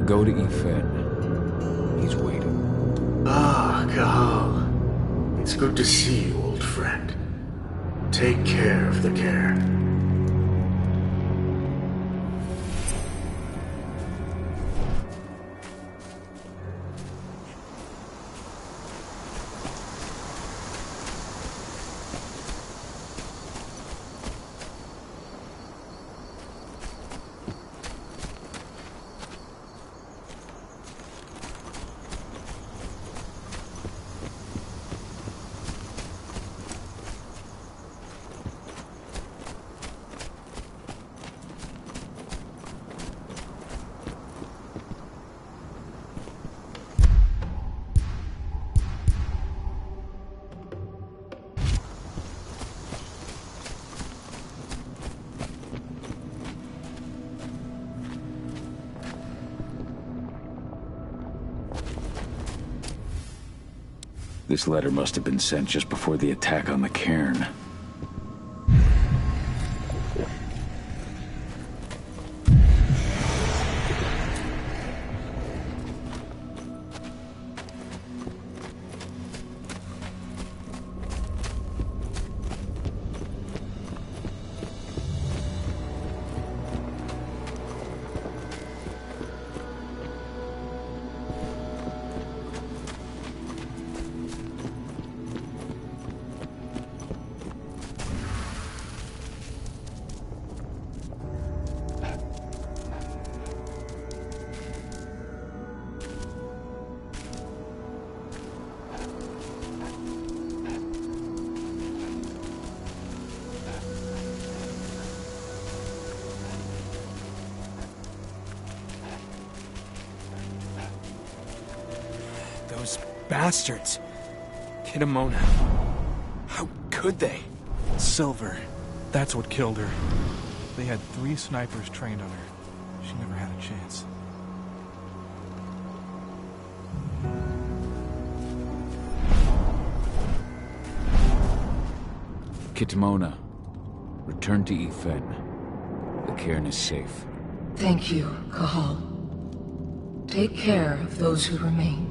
Go to Efen. He's waiting. Ah, Cahal. It's good to see you, old friend. Take care of the cairn. This letter must have been sent just before the attack on the cairn. Those bastards. Kitamona. How could they? Silver. That's what killed her. They had 3 snipers trained on her. She never had a chance. Kitamona, return to Efen. The cairn is safe. Thank you, Cahal. Take care of those who remain.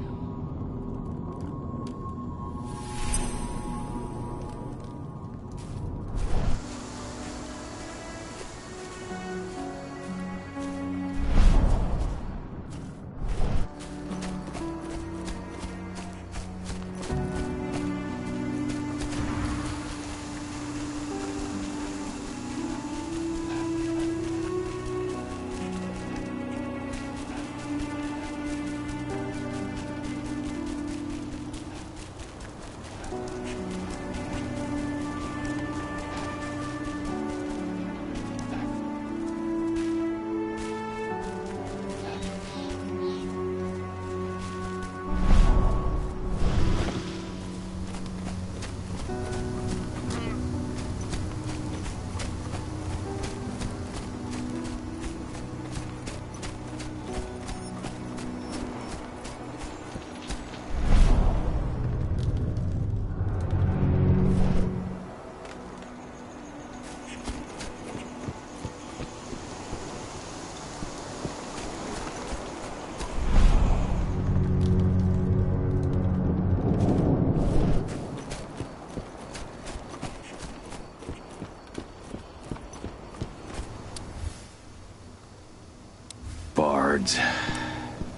Bards.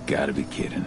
Gotta be kidding.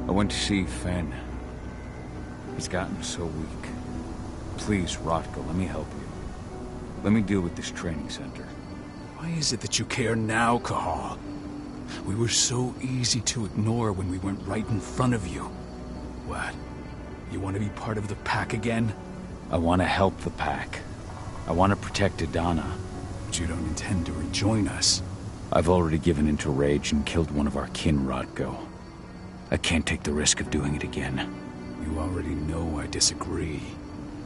I went to see Fen. He's gotten so weak. Please, Rotko, let me help you. Let me deal with this training center. Why is it that you care now, Cahal? We were so easy to ignore when we went right in front of you. What? You want to be part of the pack again? I want to help the pack. I want to protect Adana. But you don't intend to rejoin us. I've already given into rage and killed one of our kin, Rotko. I can't take the risk of doing it again. You already know I disagree.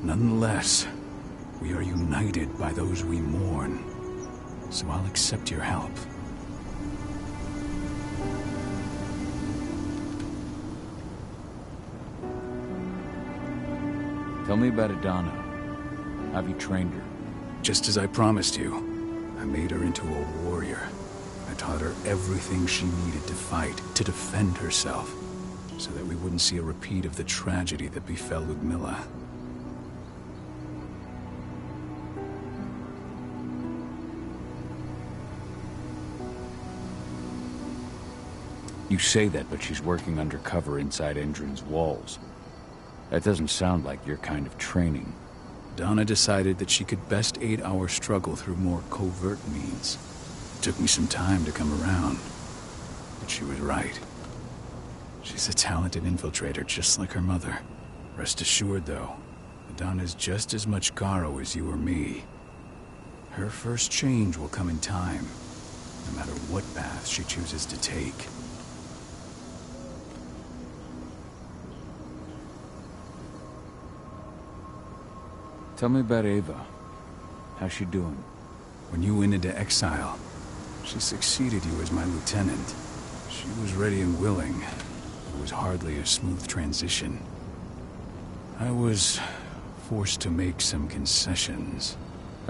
Nonetheless, we are united by those we mourn. So I'll accept your help. Tell me about Adana. Have you trained her? Just as I promised you, I made her into a warrior. I taught her everything she needed to fight, to defend herself, so that we wouldn't see a repeat of the tragedy that befell Ludmilla. You say that, but she's working undercover inside Endron's walls. That doesn't sound like your kind of training. Donna decided that she could best aid our struggle through more covert means. It took me some time to come around, but she was right. She's a talented infiltrator, just like her mother. Rest assured, though, Donna's just as much Garo as you or me. Her first change will come in time, no matter what path she chooses to take. Tell me about Ava. How's she doing? When you went into exile, she succeeded you as my lieutenant. She was ready and willing. It was hardly a smooth transition. I was forced to make some concessions.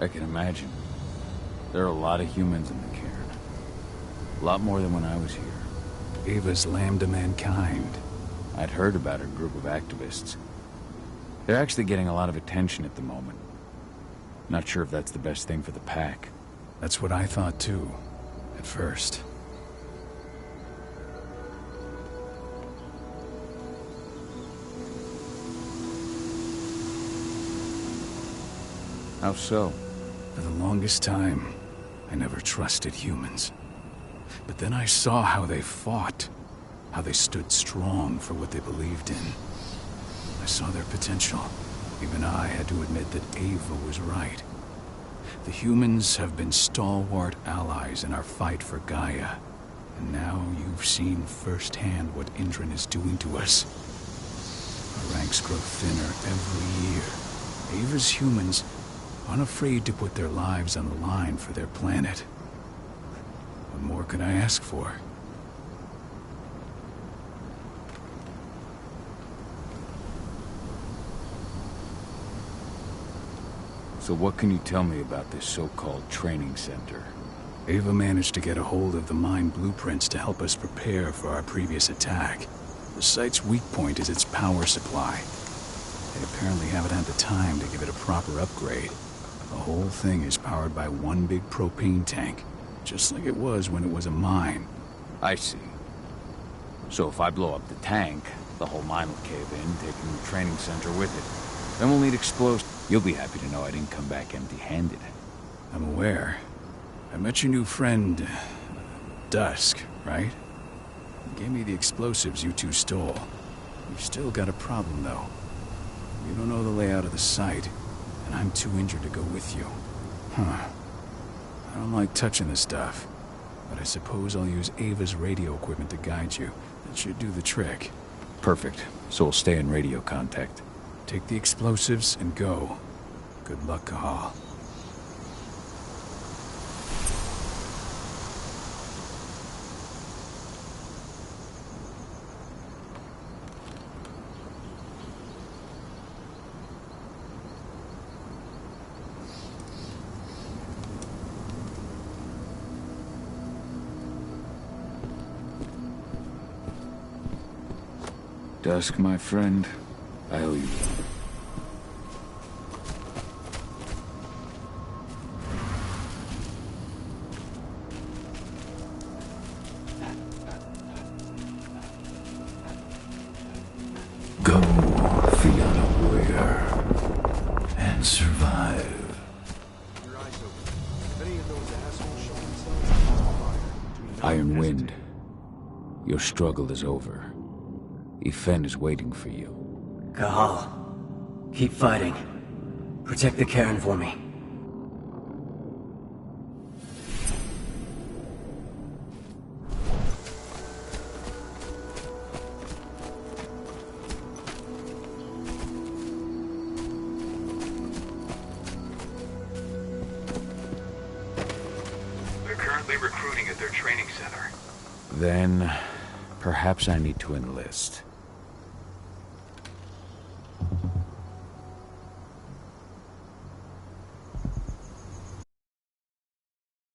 I can imagine. There are a lot of humans in the cairn. A lot more than when I was here. Ava's lambda mankind. I'd heard about her group of activists. They're actually getting a lot of attention at the moment. Not sure if that's the best thing for the pack. That's what I thought too, at first. How so? For the longest time, I never trusted humans. But then I saw how they fought, how they stood strong for what they believed in. I saw their potential. Even I had to admit that Ava was right. The humans have been stalwart allies in our fight for Gaia. And now you've seen firsthand what Endron is doing to us. Our ranks grow thinner every year. Ava's humans unafraid to put their lives on the line for their planet. What more could I ask for? So what can you tell me about this so-called training center? Ava managed to get a hold of the mine blueprints to help us prepare for our previous attack. The site's weak point is its power supply. They apparently haven't had the time to give it a proper upgrade. The whole thing is powered by one big propane tank, just like it was when it was a mine. I see. So if I blow up the tank, the whole mine will cave in, taking the training center with it. Then we'll need explosives. You'll be happy to know I didn't come back empty-handed. I'm aware. I met your new friend, Dusk, right? He gave me the explosives you two stole. We've still got a problem, though. You don't know the layout of the site, and I'm too injured to go with you. Huh. I don't like touching this stuff, but I suppose I'll use Ava's radio equipment to guide you. That should do the trick. Perfect. So we'll stay in radio contact. Take the explosives and go. Good luck, Cahal. Dusk, my friend, I owe you one. Your struggle is over. Ifen is waiting for you. Cahal, keep fighting. Protect the Cairn for me. They're currently recruiting at their training center. Then, perhaps I need to enlist.